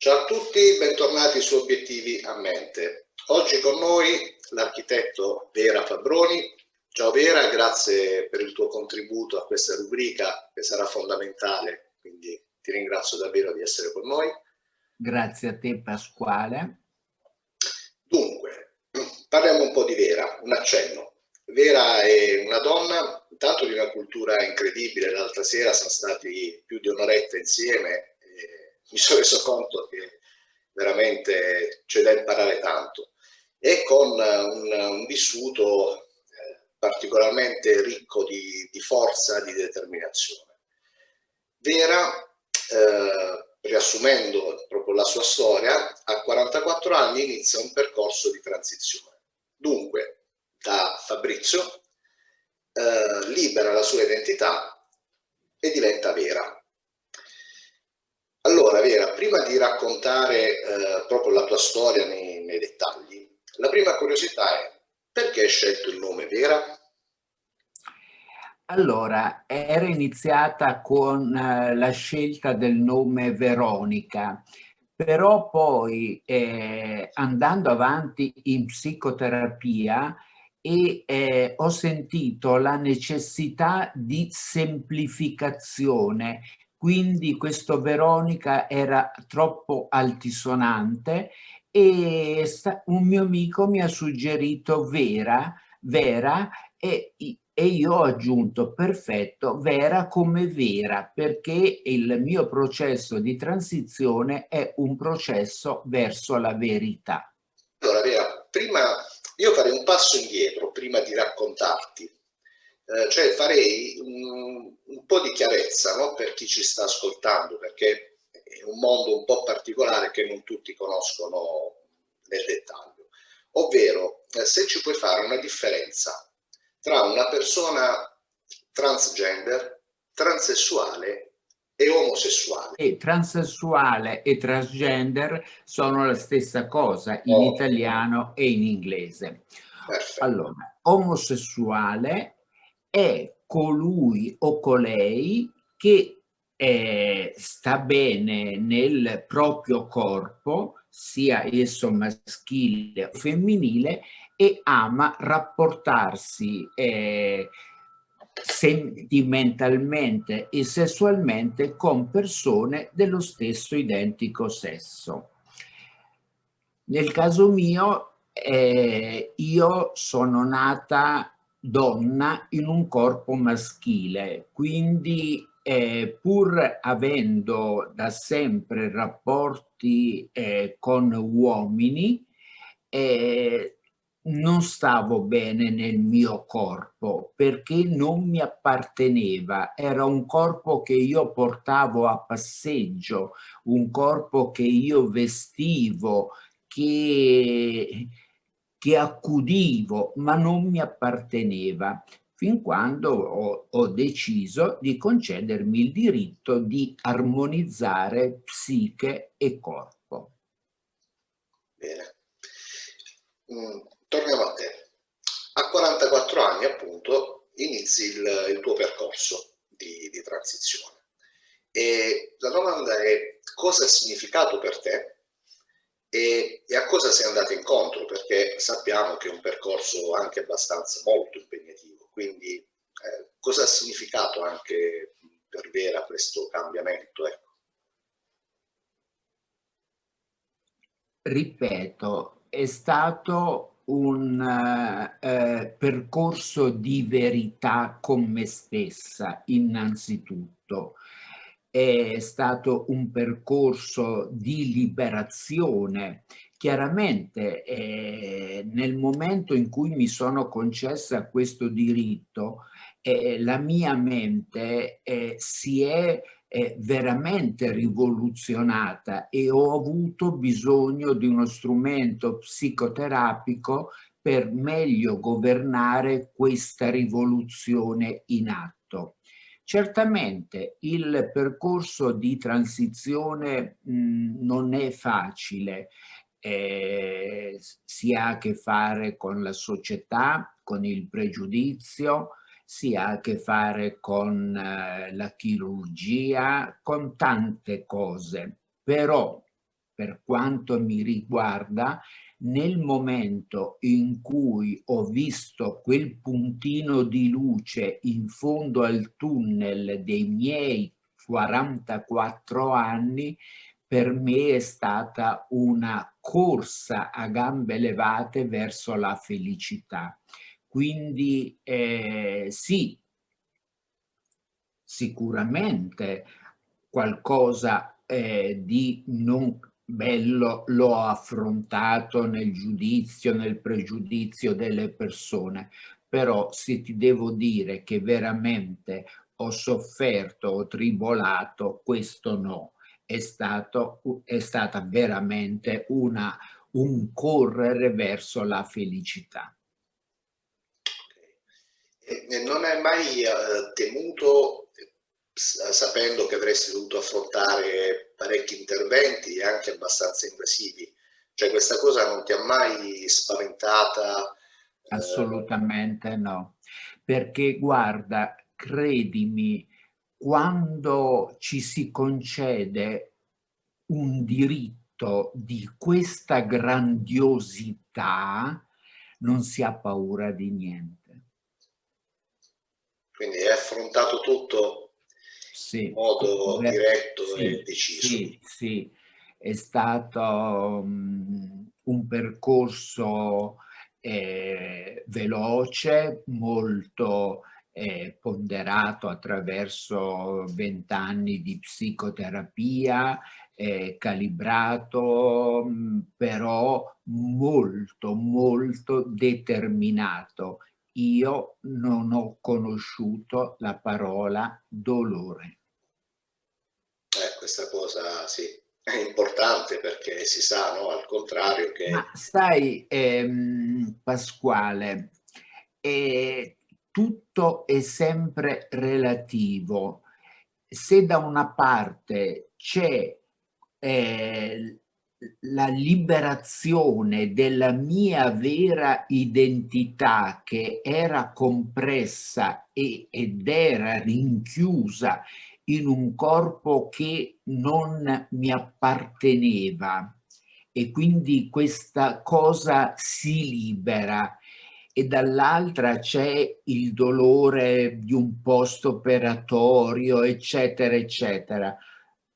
Ciao a tutti, bentornati su Obiettivi a Mente. Oggi con noi l'architetto Vera Fabroni. Ciao Vera, grazie per il tuo contributo a questa rubrica che sarà fondamentale, quindi ti ringrazio davvero di essere con noi. Grazie a te Pasquale. Dunque, parliamo un po' di Vera, un accenno. Vera è una donna, intanto di una cultura incredibile. L'altra sera siamo stati più di un'oretta insieme e mi sono reso conto che veramente c'è da imparare tanto. E con un vissuto particolarmente ricco di forza, di determinazione. Vera, riassumendo proprio la sua storia, a 44 anni inizia un percorso di transizione. Dunque, da Fabrizio libera la sua identità e diventa Vera. Allora, Vera, prima di raccontare proprio la tua storia nei dettagli, la prima curiosità è: perché hai scelto il nome Vera? Allora, era iniziata con la scelta del nome Veronica, però poi andando avanti in psicoterapia ho sentito la necessità di semplificazione, quindi questo Veronica era troppo altisonante e un mio amico mi ha suggerito Vera e io ho aggiunto perfetto Vera come Vera, perché il mio processo di transizione è un processo verso la verità. Allora, Vera, prima io farei un passo indietro prima di raccontarti, cioè farei un po' di chiarezza, no? Per chi ci sta ascoltando, perché è un mondo un po' particolare che non tutti conoscono nel dettaglio. Ovvero, se ci puoi fare una differenza tra una persona transgender, transessuale e omosessuale. E transessuale e transgender sono la stessa cosa in Ottimo, italiano e in inglese. perfetto. Allora, omosessuale è colui o colei che sta bene nel proprio corpo, sia esso maschile o femminile, e ama rapportarsi sentimentalmente e sessualmente con persone dello stesso identico sesso. Nel caso mio, io sono nata donna in un corpo maschile, quindi pur avendo da sempre rapporti con uomini, eh, non stavo bene nel mio corpo perché non mi apparteneva, era un corpo che io portavo a passeggio, un corpo che io vestivo, che accudivo, ma non mi apparteneva, fin quando ho deciso di concedermi il diritto di armonizzare psiche e corpo. Bene. Torniamo a te. A 44 anni, appunto, inizi il tuo percorso di transizione. E la domanda è: cosa ha significato per te e a cosa sei andata incontro? Perché sappiamo che è un percorso anche abbastanza molto impegnativo, quindi cosa ha significato anche per Vera questo cambiamento? Ecco. Ripeto, è stato un percorso di verità con me stessa, innanzitutto. È stato un percorso di liberazione. Chiaramente, nel momento in cui mi sono concessa questo diritto, la mia mente si è veramente rivoluzionata e ho avuto bisogno di uno strumento psicoterapico per meglio governare questa rivoluzione in atto. Certamente il percorso di transizione non è facile, si ha a che fare con la società, con il pregiudizio, si ha a che fare con la chirurgia, con tante cose, però per quanto mi riguarda, nel momento in cui ho visto quel puntino di luce in fondo al tunnel dei miei 44 anni, per me è stata una corsa a gambe levate verso la felicità. Quindi sì, sicuramente qualcosa di non bello l'ho affrontato nel giudizio, nel pregiudizio delle persone, però se ti devo dire che veramente ho sofferto, ho tribolato, questo no. È stata veramente un correre verso la felicità. E non hai mai temuto, sapendo che avresti dovuto affrontare parecchi interventi anche abbastanza invasivi, cioè questa cosa non ti ha mai spaventata? Assolutamente no, perché guarda, credimi, quando ci si concede un diritto di questa grandiosità, non si ha paura di niente. Quindi hai affrontato tutto in Sì, modo diretto e sì, deciso. sì, sì, è stato un percorso veloce, molto ponderato attraverso 20 anni di psicoterapia, calibrato, però molto, molto determinato. Io non ho conosciuto la parola dolore. Questa cosa sì, è importante perché si sa, no, al contrario Ma che sai, Pasquale, tutto è sempre relativo. Se da una parte c'è eh, la liberazione della mia vera identità che era compressa ed era rinchiusa in un corpo che non mi apparteneva, e quindi questa cosa si libera, e dall'altra c'è il dolore di un post-operatorio, eccetera, eccetera.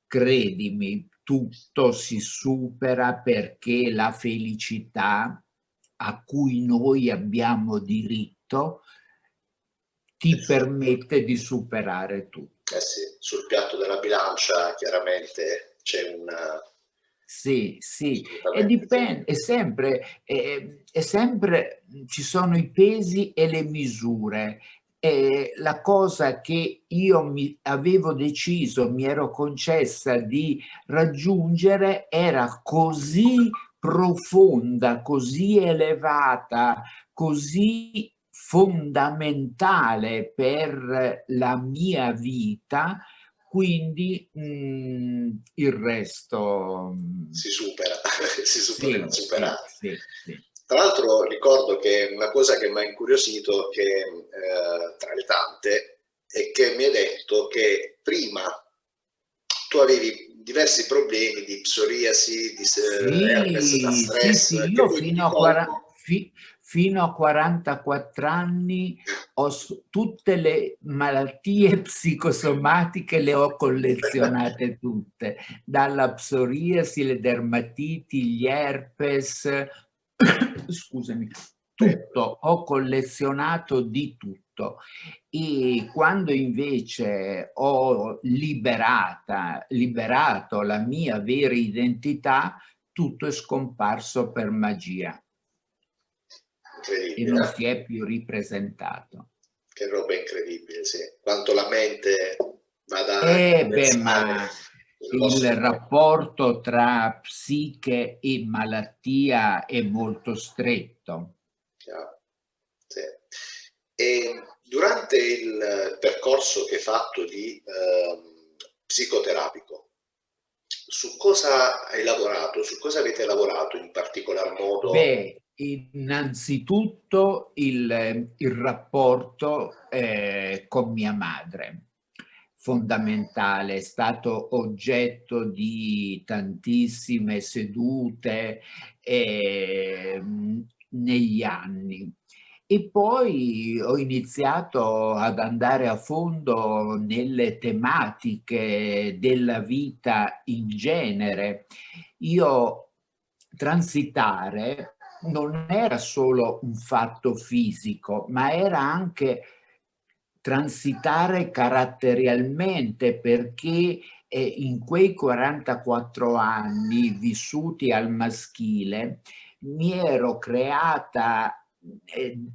Credimi, tutto si supera, perché la felicità a cui noi abbiamo diritto ti permette di superare tutto. eh sì, sul piatto della bilancia chiaramente c'è una... Sì, sì, e Assolutamente sì. dipende, è sempre, ci sono i pesi e le misure. La cosa che io mi avevo deciso, mi ero concessa di raggiungere, era così profonda, così elevata, così fondamentale per la mia vita, quindi il resto Si supera, si può sì, sì, superare. sì, sì. Tra l'altro ricordo che una cosa che mi ha incuriosito, che tra le tante, è che mi hai detto che prima tu avevi diversi problemi di psoriasi, di herpes da Sì, sì, stress, sì, che io poi di colpo... fino a 44 anni tutte le malattie psicosomatiche le ho collezionate tutte, dalla psoriasi, le dermatiti, gli herpes, scusami, tutto, ho collezionato di tutto. E quando invece ho liberato la mia vera identità, tutto è scomparso per magia e non Incredibile, si è più ripresentato. che roba incredibile, sì. Quanto la mente vada a Beh, influenzare ma il il nostro corpo. rapporto tra psiche e malattia è molto stretto. Chiaro. Sì. E durante il percorso che hai fatto di psicoterapico, su cosa hai lavorato? Su cosa avete lavorato in particolar modo? Beh, innanzitutto il rapporto con mia madre. fondamentale, è stato oggetto di tantissime sedute negli anni. E poi ho iniziato ad andare a fondo nelle tematiche della vita in genere. Io transitare non era solo un fatto fisico, ma era anche transitare caratterialmente, perché in quei 44 anni vissuti al maschile mi ero creata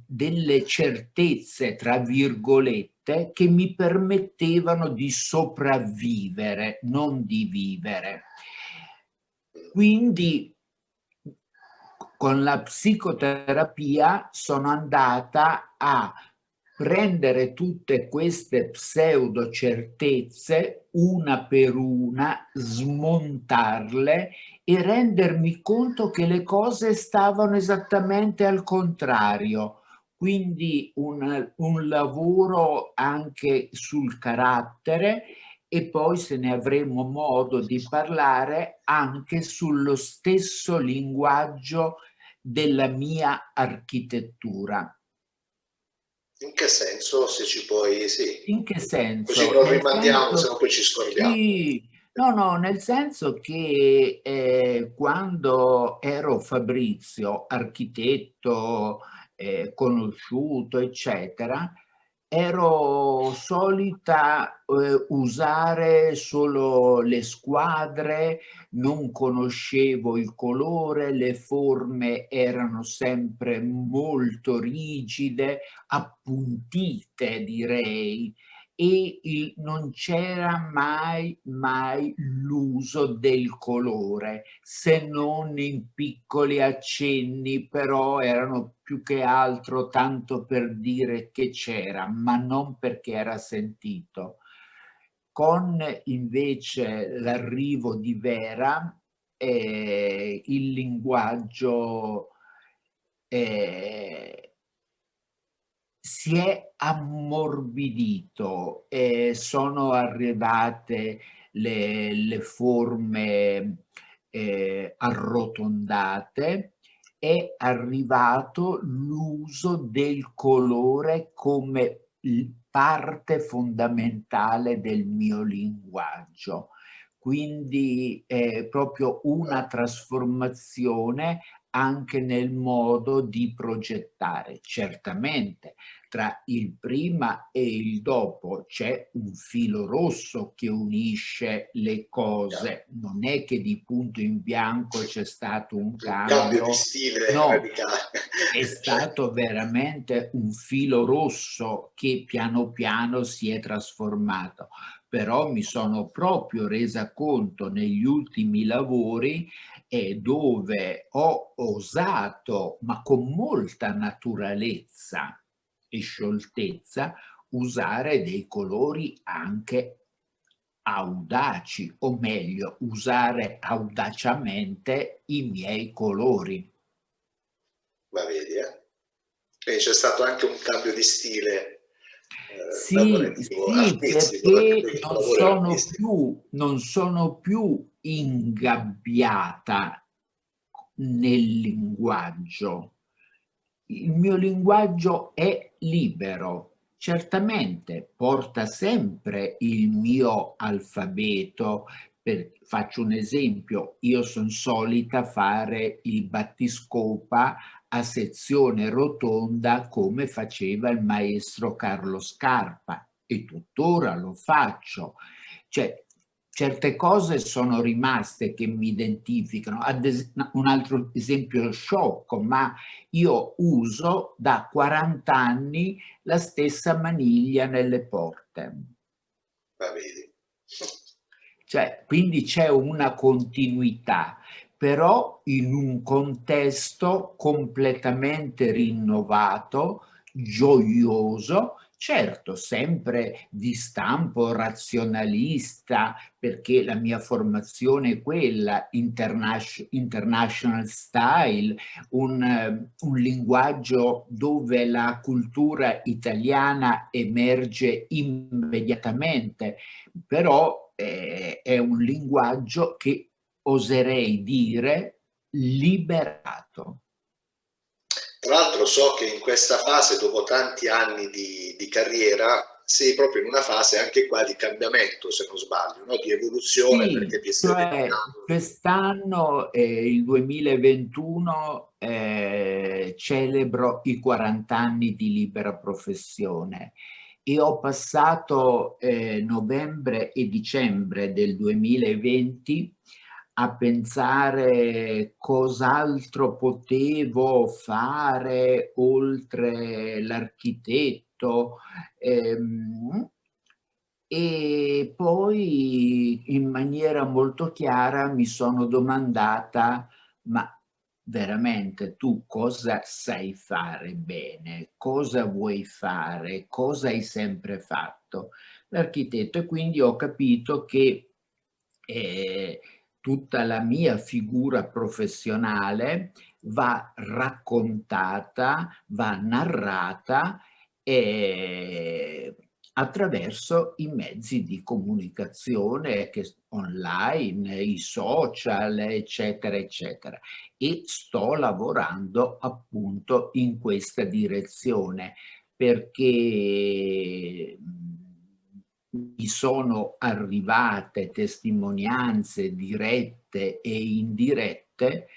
delle certezze, tra virgolette, che mi permettevano di sopravvivere, non di vivere. Quindi con la psicoterapia sono andata a prendere tutte queste pseudo certezze una per una, smontarle e rendermi conto che le cose stavano esattamente al contrario. Quindi un lavoro anche sul carattere, e poi, se ne avremo modo di parlare, anche sullo stesso linguaggio della mia architettura. In che senso? Se ci puoi, sì. In che Così senso? non Nel rimandiamo, se senso, no poi ci scordiamo. sì, no, no, nel senso che quando ero Fabrizio, architetto conosciuto, eccetera, ero solita usare solo le squadre, non conoscevo il colore, le forme erano sempre molto rigide, appuntite, direi, e non c'era mai l'uso del colore, se non in piccoli accenni, però erano più che altro tanto per dire che c'era, ma non perché era sentito. Con invece l'arrivo di Vera, il linguaggio si è ammorbidito e sono arrivate le forme arrotondate, è arrivato l'uso del colore come parte fondamentale del mio linguaggio. Quindi è proprio una trasformazione anche nel modo di progettare. Certamente tra il prima e il dopo c'è un filo rosso che unisce le cose, non è che di punto in bianco c'è stato un Un cambio di cambio, stile no, radicale. è stato veramente un filo rosso che piano piano si è trasformato. Però mi sono proprio resa conto negli ultimi lavori dove ho osato, ma con molta naturalezza e scioltezza, usare dei colori anche audaci, o meglio, usare audacemente i miei colori. Ma vedi, e c'è stato anche un cambio di stile Sì, lavorativo, sì, artistico, perché perché poi il tuo lavoro è artistico. non sono più ingabbiata nel linguaggio. Il mio linguaggio è libero, certamente porta sempre il mio alfabeto. Faccio un esempio: io sono solita fare il battiscopa a sezione rotonda come faceva il maestro Carlo Scarpa, e tuttora lo faccio. Cioè, certe cose sono rimaste che mi identificano. Un altro esempio sciocco, ma io uso da 40 anni la stessa maniglia nelle porte. Ma vedi. Cioè, quindi c'è una continuità, però in un contesto completamente rinnovato, gioioso, certo, sempre di stampo razionalista, perché la mia formazione è quella, international style, un linguaggio dove la cultura italiana emerge immediatamente, però è un linguaggio che oserei dire liberato. Tra l'altro so che in questa fase, dopo tanti anni di carriera, sei proprio in una fase anche qua di cambiamento, se non sbaglio, no? Di evoluzione, Sì, perché ti stai cioè dedicando. quest'anno, il 2021, celebro i 40 anni di libera professione e ho passato novembre e dicembre del 2020 a pensare cos'altro potevo fare oltre l'architetto. ehm, e poi in maniera molto chiara mi sono domandata: ma veramente tu cosa sai fare bene? Cosa vuoi fare? Cosa hai sempre fatto? L'architetto. E quindi ho capito che ehm, tutta la mia figura professionale va raccontata, va narrata, ehm, attraverso i mezzi di comunicazione che s online, i social, eccetera, eccetera. E sto lavorando appunto in questa direzione perché, mi sono arrivate testimonianze dirette e indirette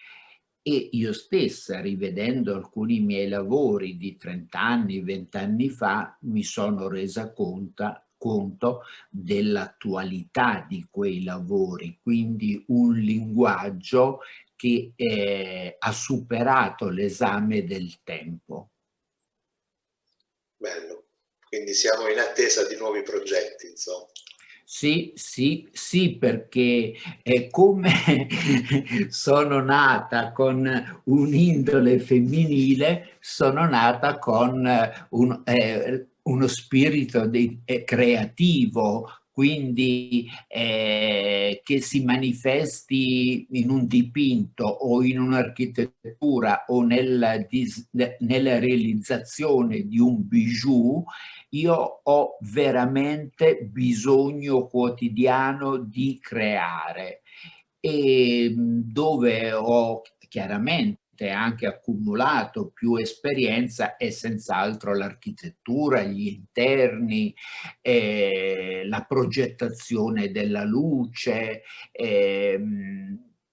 e io stessa, rivedendo alcuni miei lavori di 30 anni, 20 anni fa, mi sono resa conto dell'attualità di quei lavori, quindi un linguaggio che, ha superato l'esame del tempo. Bello. Quindi siamo in attesa di nuovi progetti, insomma. Sì, sì, sì, perché come sono nata con un'indole femminile, sono nata con uno spirito creativo, quindi che si manifesti in un dipinto o in un'architettura o nella realizzazione di un bijou. Io ho veramente bisogno quotidiano di creare e dove ho chiaramente anche accumulato più esperienza è senz'altro l'architettura, gli interni, la progettazione della luce,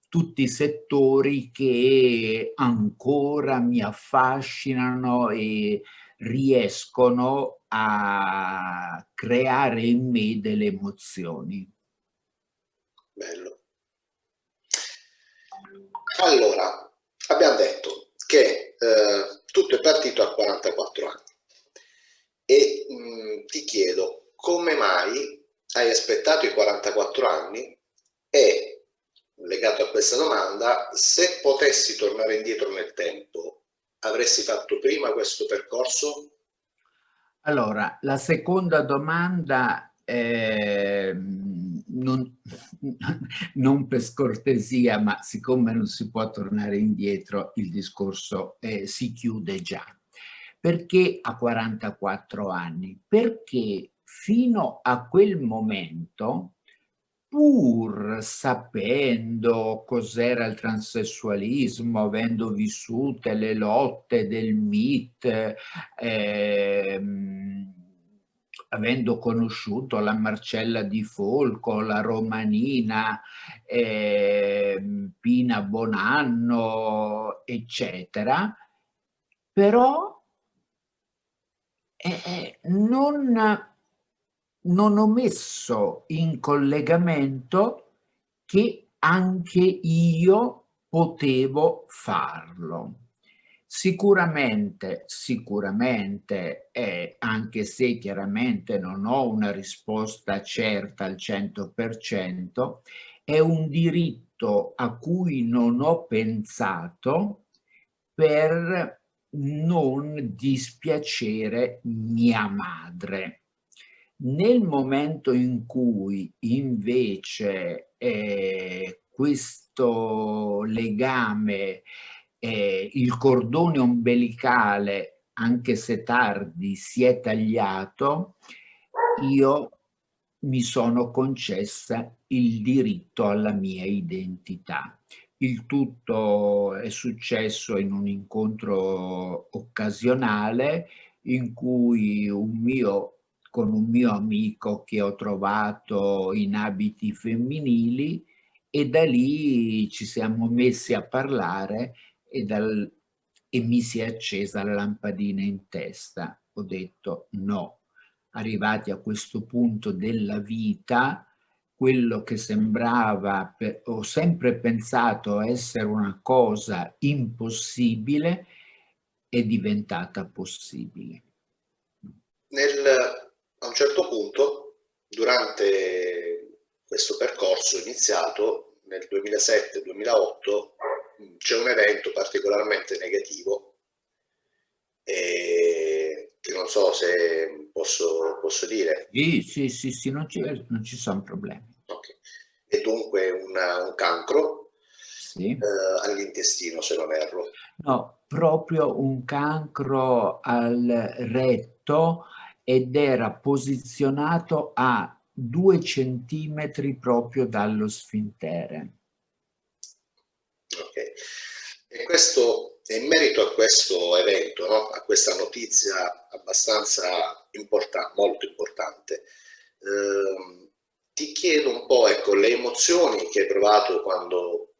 tutti settori che ancora mi affascinano e riescono a creare in me delle emozioni. Bello. Allora, abbiamo detto che tutto è partito a 44 anni e ti chiedo come mai hai aspettato i 44 anni e, legato a questa domanda, se potessi tornare indietro nel tempo, avresti fatto prima questo percorso? Allora, la seconda domanda, non per scortesia, ma siccome non si può tornare indietro, il discorso, si chiude già. Perché a 44 anni? Perché fino a quel momento, pur sapendo cos'era il transessualismo, avendo vissute le lotte del MIT, ehm, avendo conosciuto la Marcella Di Folco, la Romanina, Pina Bonanno, eccetera, però non ho messo in collegamento che anche io potevo farlo. Sicuramente, anche se chiaramente non ho una risposta certa al 100%, è un diritto a cui non ho pensato per non dispiacere mia madre. Nel momento in cui invece questo legame, il cordone ombelicale, anche se tardi, si è tagliato, io mi sono concessa il diritto alla mia identità. Il tutto è successo in un incontro occasionale in cui con un mio amico che ho trovato in abiti femminili, e da lì ci siamo messi a parlare e mi si è accesa la lampadina in testa. Ho detto no, arrivati a questo punto della vita, quello che sembrava, ho sempre pensato essere una cosa impossibile, è diventata possibile. A un certo punto, durante questo percorso iniziato nel 2007-2008, c'è un evento particolarmente negativo che non so se posso dire. Sì, non ci sono problemi. Okay. E dunque un cancro Sì. all'intestino, se non erro. No, proprio un cancro al retto, ed era posizionato a 2 centimetri proprio dallo sfintere. Okay. E questo, e in merito a questo evento, no, a questa notizia abbastanza molto importante, ti chiedo un po', ecco, le emozioni che hai provato quando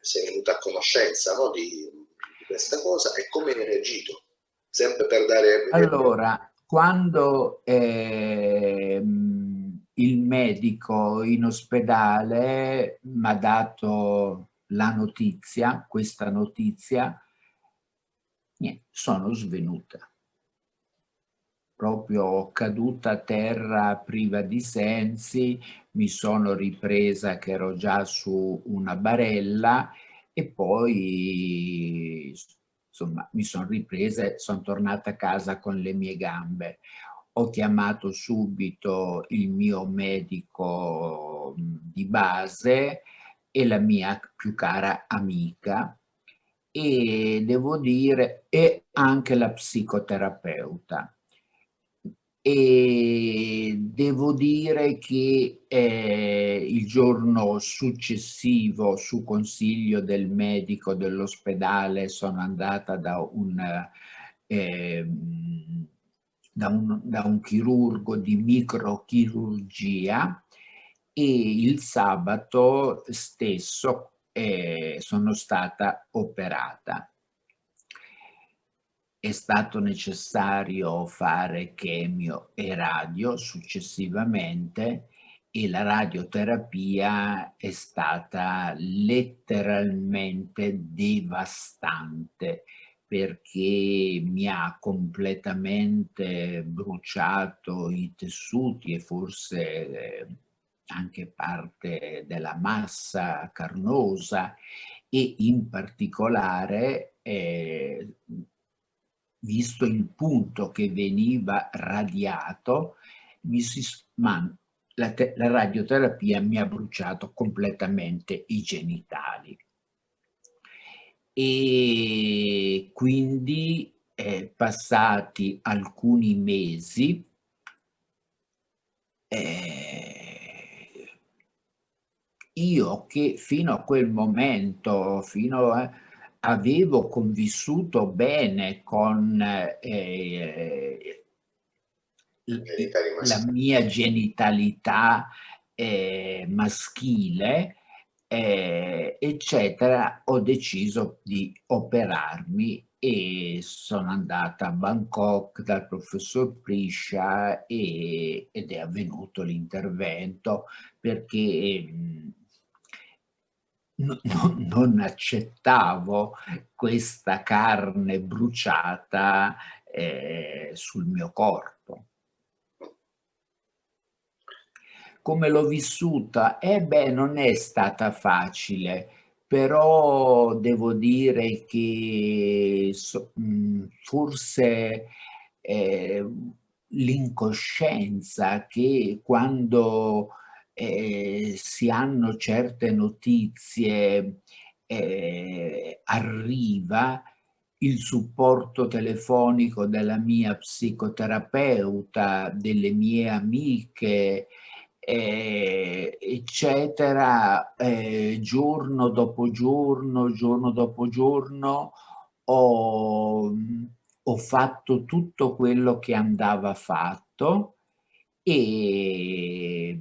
sei venuta a conoscenza, no, di questa cosa e come hai reagito, sempre per dare. Allora, quando il medico in ospedale m'ha dato la notizia, questa notizia, sono svenuta. Proprio caduta a terra priva di sensi, mi sono ripresa che ero già su una barella e poi insomma mi son ripresa e son tornata a casa con le mie gambe. Ho chiamato subito il mio medico di base e la mia più cara amica, e devo dire, e anche la psicoterapeuta. E devo dire che il giorno successivo, su consiglio del medico dell'ospedale, sono andata ehm, da un chirurgo di microchirurgia, e il sabato stesso sono stata operata. È stato necessario fare chemio e radio successivamente, e la radioterapia è stata letteralmente devastante, perché mi ha completamente bruciato i tessuti e forse anche parte della massa carnosa, e in particolare visto il punto che veniva radiato, la radioterapia mi ha bruciato completamente i genitali. E quindi, passati alcuni mesi, io che fino a quel momento, avevo convissuto bene con Genitali la maschili. mia genitalità maschile, eccetera, ho deciso di operarmi e sono andata a Bangkok dal professor Priscia, ed è avvenuto l'intervento perché non accettavo questa carne bruciata sul mio corpo. Come l'ho vissuta? Non è stata facile, però devo dire che forse l'incoscienza che quando si hanno certe notizie arriva il supporto telefonico della mia psicoterapeuta, delle mie amiche, eccetera, giorno dopo giorno, ho fatto tutto quello che andava fatto e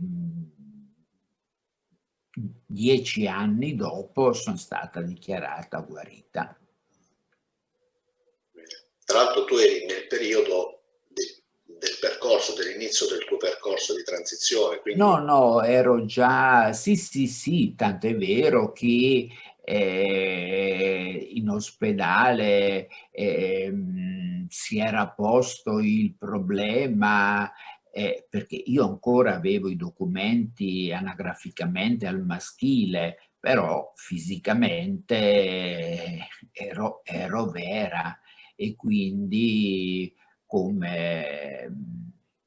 10 anni dopo son stata dichiarata guarita. Tra l'altro tu eri nel periodo del percorso, dell'inizio del tuo percorso di transizione, No, quindi no, ero già sì, sì, sì, tant'è vero che, in ospedale, si era posto il problema, perché io ancora avevo i documenti anagraficamente al maschile, però fisicamente ero Vera e quindi come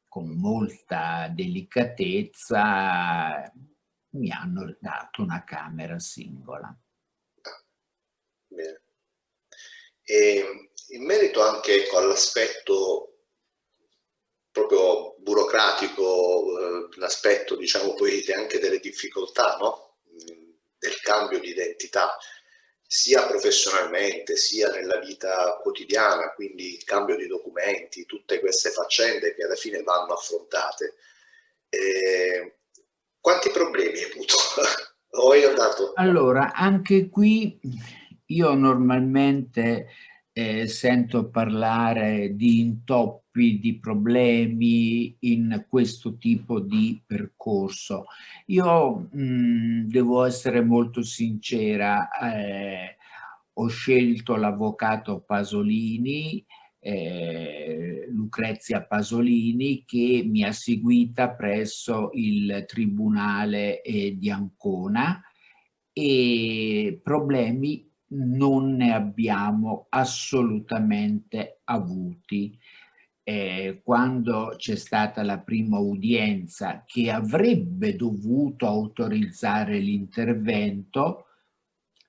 con molta delicatezza mi hanno dato una camera singola. ah, bene. In merito anche, ecco, all'aspetto proprio burocratico, l'aspetto diciamo poi anche delle difficoltà, no? Del cambio di identità, sia professionalmente sia nella vita quotidiana, quindi il cambio di documenti, tutte queste faccende che alla fine vanno affrontate. Quanti problemi hai avuto? O hai dato? Allora, anche qui io normalmente, sento parlare di intoppi, di problemi in questo tipo di percorso. Io, devo essere molto sincera, ho scelto l'avvocato Pasolini, Lucrezia Pasolini, che mi ha seguita presso il tribunale, di Ancona, e problemi non ne abbiamo assolutamente avuti. Quando c'è stata la prima udienza che avrebbe dovuto autorizzare l'intervento,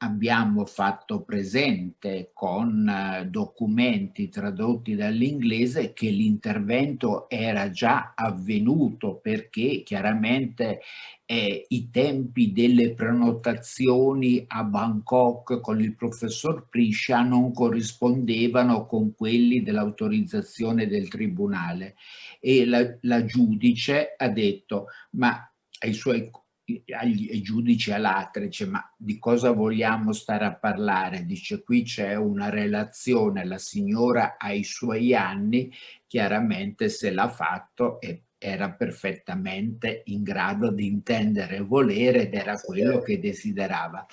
abbiamo fatto presente con documenti tradotti dall'inglese che l'intervento era già avvenuto, perché chiaramente i tempi delle prenotazioni a Bangkok con il professor Priscia non corrispondevano con quelli dell'autorizzazione del tribunale, e la giudice ha detto: ma ai giudici all'Atrice, ma di cosa vogliamo stare a parlare? Dice: qui c'è una relazione, la signora ha i suoi anni, chiaramente se l'ha fatto era perfettamente in grado di intendere e volere ed era quello che desiderava.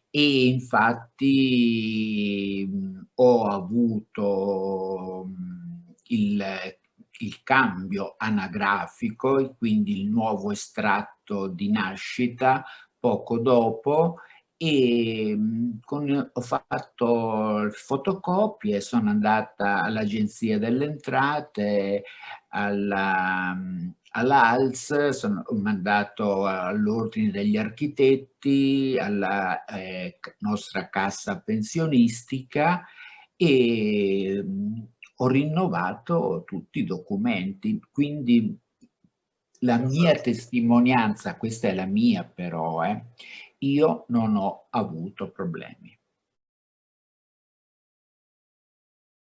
E infatti ho avuto il cambio anagrafico e quindi il nuovo estratto di nascita poco dopo, e ho fatto fotocopie, sono andata all'Agenzia delle Entrate, all'ALS, ho mandato all'Ordine degli Architetti, alla nostra cassa pensionistica e ho rinnovato tutti i documenti. Quindi la mia testimonianza, questa è la mia però, io non ho avuto problemi.